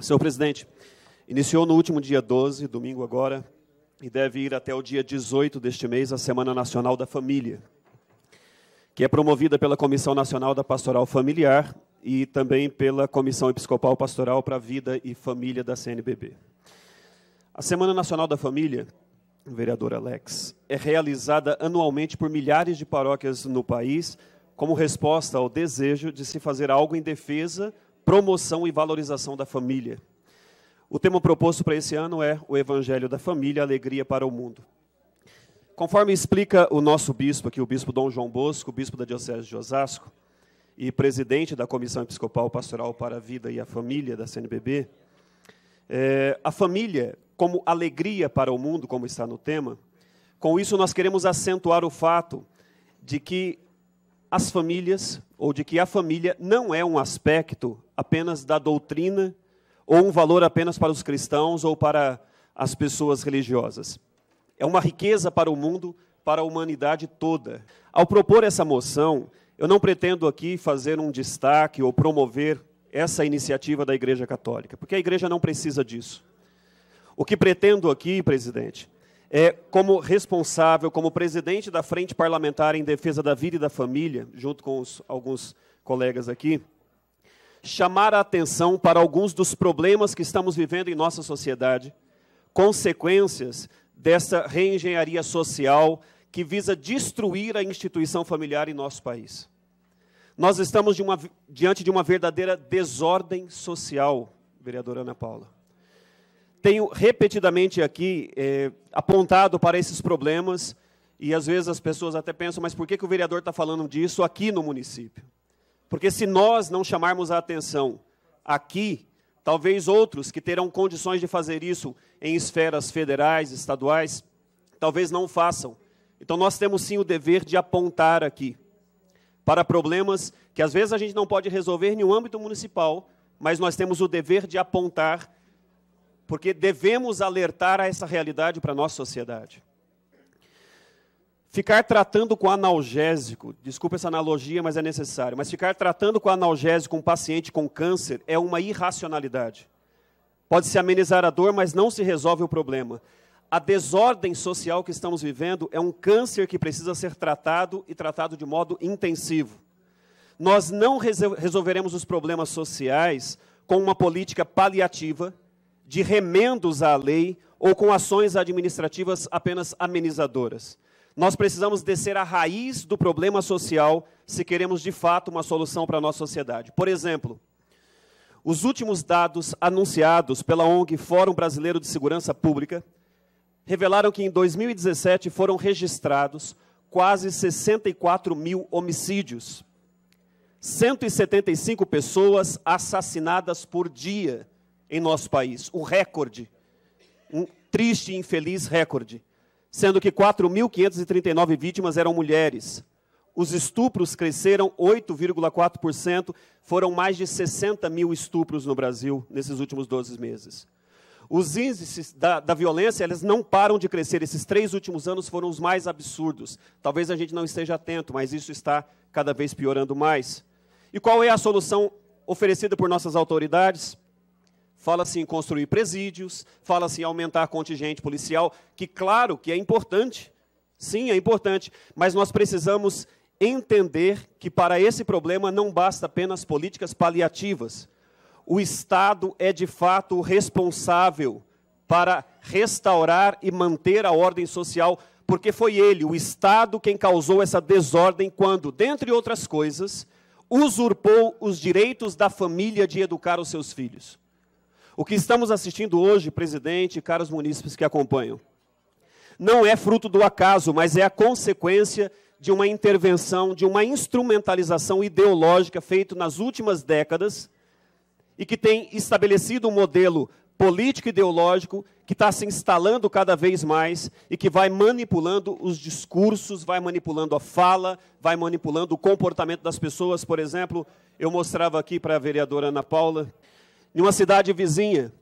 Senhor presidente, iniciou no último dia 12, domingo agora, e deve ir até o dia 18 deste mês, a Semana Nacional da Família, que é promovida pela Comissão Nacional da Pastoral Familiar e também pela Comissão Episcopal Pastoral para a Vida e Família da CNBB. A Semana Nacional da Família, vereador Alex, é realizada anualmente por milhares de paróquias no país, como resposta ao desejo de se fazer algo em defesa, promoção e valorização da família. O tema proposto para esse ano é o Evangelho da Família, Alegria para o Mundo. Conforme explica o nosso bispo aqui, o bispo Dom João Bosco, bispo da Diocese de Osasco, e presidente da Comissão Episcopal Pastoral para a Vida e a Família da CNBB, a família como alegria para o mundo, como está no tema, com isso nós queremos acentuar o fato de que as famílias, ou de que a família não é um aspecto apenas da doutrina, ou um valor apenas para os cristãos ou para as pessoas religiosas. É uma riqueza para o mundo, para a humanidade toda. Ao propor essa moção, eu não pretendo aqui fazer um destaque ou promover essa iniciativa da Igreja Católica, porque a Igreja não precisa disso. O que pretendo aqui, presidente, é, como responsável, como presidente da Frente Parlamentar em Defesa da Vida e da Família, junto com alguns colegas aqui, chamar a atenção para alguns dos problemas que estamos vivendo em nossa sociedade, consequências dessa reengenharia social que visa destruir a instituição familiar em nosso país. Nós estamos diante de uma verdadeira desordem social, vereadora Ana Paula. Tenho repetidamente aqui apontado para esses problemas, e às vezes as pessoas até pensam, mas por que o vereador está falando disso aqui no município? Porque se nós não chamarmos a atenção aqui, talvez outros que terão condições de fazer isso em esferas federais, estaduais, talvez não façam. Então nós temos sim o dever de apontar aqui para problemas que às vezes a gente não pode resolver em um âmbito municipal, mas nós temos o dever de apontar, porque devemos alertar a essa realidade para a nossa sociedade. Ficar tratando com analgésico, desculpa essa analogia, mas é necessário, mas ficar tratando com analgésico um paciente com câncer é uma irracionalidade. Pode-se amenizar a dor, mas não se resolve o problema. A desordem social que estamos vivendo é um câncer que precisa ser tratado e tratado de modo intensivo. Nós não resolveremos os problemas sociais com uma política paliativa, de remendos à lei ou com ações administrativas apenas amenizadoras. Nós precisamos descer à raiz do problema social se queremos, de fato, uma solução para a nossa sociedade. Por exemplo, os últimos dados anunciados pela ONG Fórum Brasileiro de Segurança Pública revelaram que em 2017 foram registrados quase 64 mil homicídios, 175 pessoas assassinadas por dia em nosso país, um recorde, um triste e infeliz recorde, sendo que 4.539 vítimas eram mulheres. Os estupros cresceram 8,4%, foram mais de 60 mil estupros no Brasil nesses últimos 12 meses. Os índices da violência, eles não param de crescer, esses 3 últimos anos foram os mais absurdos. Talvez a gente não esteja atento, mas isso está cada vez piorando mais. E qual é a solução oferecida por nossas autoridades? Fala-se em construir presídios, fala-se em aumentar a contingente policial, que claro que é importante, sim, é importante, mas nós precisamos entender que para esse problema não basta apenas políticas paliativas. O Estado é de fato o responsável para restaurar e manter a ordem social, porque foi ele, o Estado, quem causou essa desordem quando, dentre outras coisas, usurpou os direitos da família de educar os seus filhos. O que estamos assistindo hoje, presidente e caros munícipes que acompanham, não é fruto do acaso, mas é a consequência de uma intervenção, de uma instrumentalização ideológica feita nas últimas décadas e que tem estabelecido um modelo político ideológico que está se instalando cada vez mais e que vai manipulando os discursos, vai manipulando a fala, vai manipulando o comportamento das pessoas. Por exemplo, eu mostrava aqui para a vereadora Ana Paula, em uma cidade vizinha,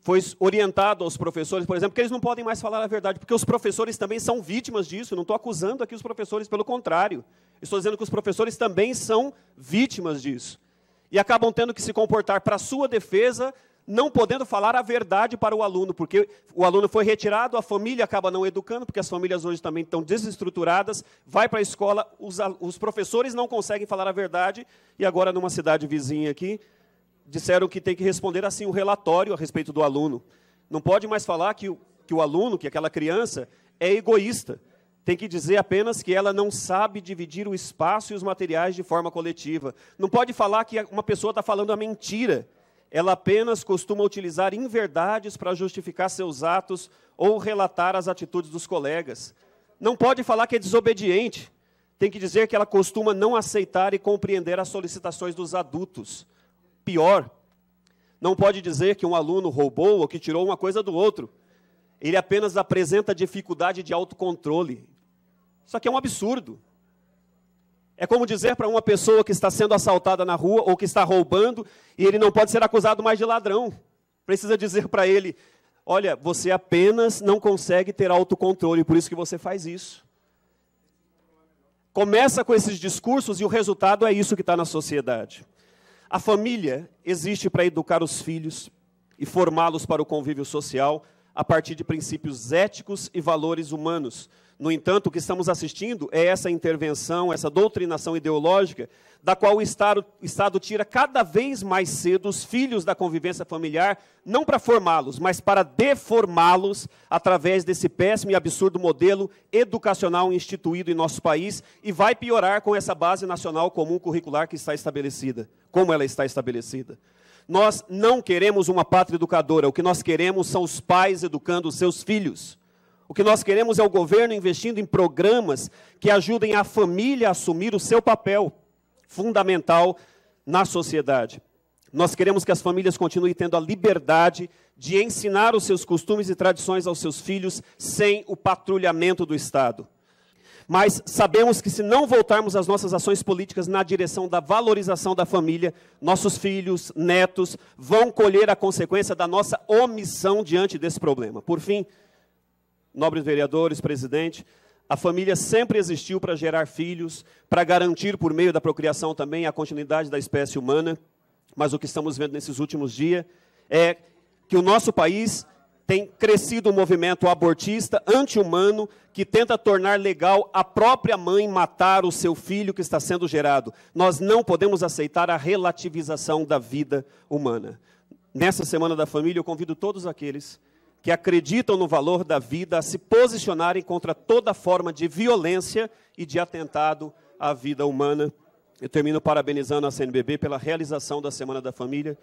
foi orientado aos professores, por exemplo, que eles não podem mais falar a verdade, porque os professores também são vítimas disso. Eu não estou acusando aqui os professores, pelo contrário. Estou dizendo que os professores também são vítimas disso. E acabam tendo que se comportar para a sua defesa, não podendo falar a verdade para o aluno, porque o aluno foi retirado, a família acaba não educando, porque as famílias hoje também estão desestruturadas, vai para a escola, os professores não conseguem falar a verdade, e agora, numa cidade vizinha aqui, disseram que tem que responder assim um relatório a respeito do aluno. Não pode mais falar que o aluno, que aquela criança, é egoísta. Tem que dizer apenas que ela não sabe dividir o espaço e os materiais de forma coletiva. Não pode falar que uma pessoa está falando a mentira. Ela apenas costuma utilizar inverdades para justificar seus atos ou relatar as atitudes dos colegas. Não pode falar que é desobediente. Tem que dizer que ela costuma não aceitar e compreender as solicitações dos adultos. Pior, não pode dizer que um aluno roubou ou que tirou uma coisa do outro. Ele apenas apresenta dificuldade de autocontrole. Isso aqui é um absurdo. É como dizer para uma pessoa que está sendo assaltada na rua ou que está roubando e ele não pode ser acusado mais de ladrão. Precisa dizer para ele, olha, você apenas não consegue ter autocontrole, por isso que você faz isso. Começa com esses discursos e o resultado é isso que está na sociedade. A família existe para educar os filhos e formá-los para o convívio social a partir de princípios éticos e valores humanos. No entanto, o que estamos assistindo é essa intervenção, essa doutrinação ideológica, da qual o Estado tira cada vez mais cedo os filhos da convivência familiar, não para formá-los, mas para deformá-los através desse péssimo e absurdo modelo educacional instituído em nosso país, e vai piorar com essa base nacional comum curricular que está estabelecida, como ela está estabelecida. Nós não queremos uma pátria educadora, o que nós queremos são os pais educando os seus filhos. O que nós queremos é o governo investindo em programas que ajudem a família a assumir o seu papel fundamental na sociedade. Nós queremos que as famílias continuem tendo a liberdade de ensinar os seus costumes e tradições aos seus filhos sem o patrulhamento do Estado. Mas sabemos que se não voltarmos as nossas ações políticas na direção da valorização da família, nossos filhos, netos, vão colher a consequência da nossa omissão diante desse problema. Por fim, nobres vereadores, presidente, a família sempre existiu para gerar filhos, para garantir por meio da procriação também a continuidade da espécie humana, mas o que estamos vendo nesses últimos dias é que o nosso país tem crescido um movimento abortista, anti-humano, que tenta tornar legal a própria mãe matar o seu filho que está sendo gerado. Nós não podemos aceitar a relativização da vida humana. Nessa Semana da Família, eu convido todos aqueles que acreditam no valor da vida a se posicionarem contra toda forma de violência e de atentado à vida humana. Eu termino parabenizando a CNBB pela realização da Semana da Família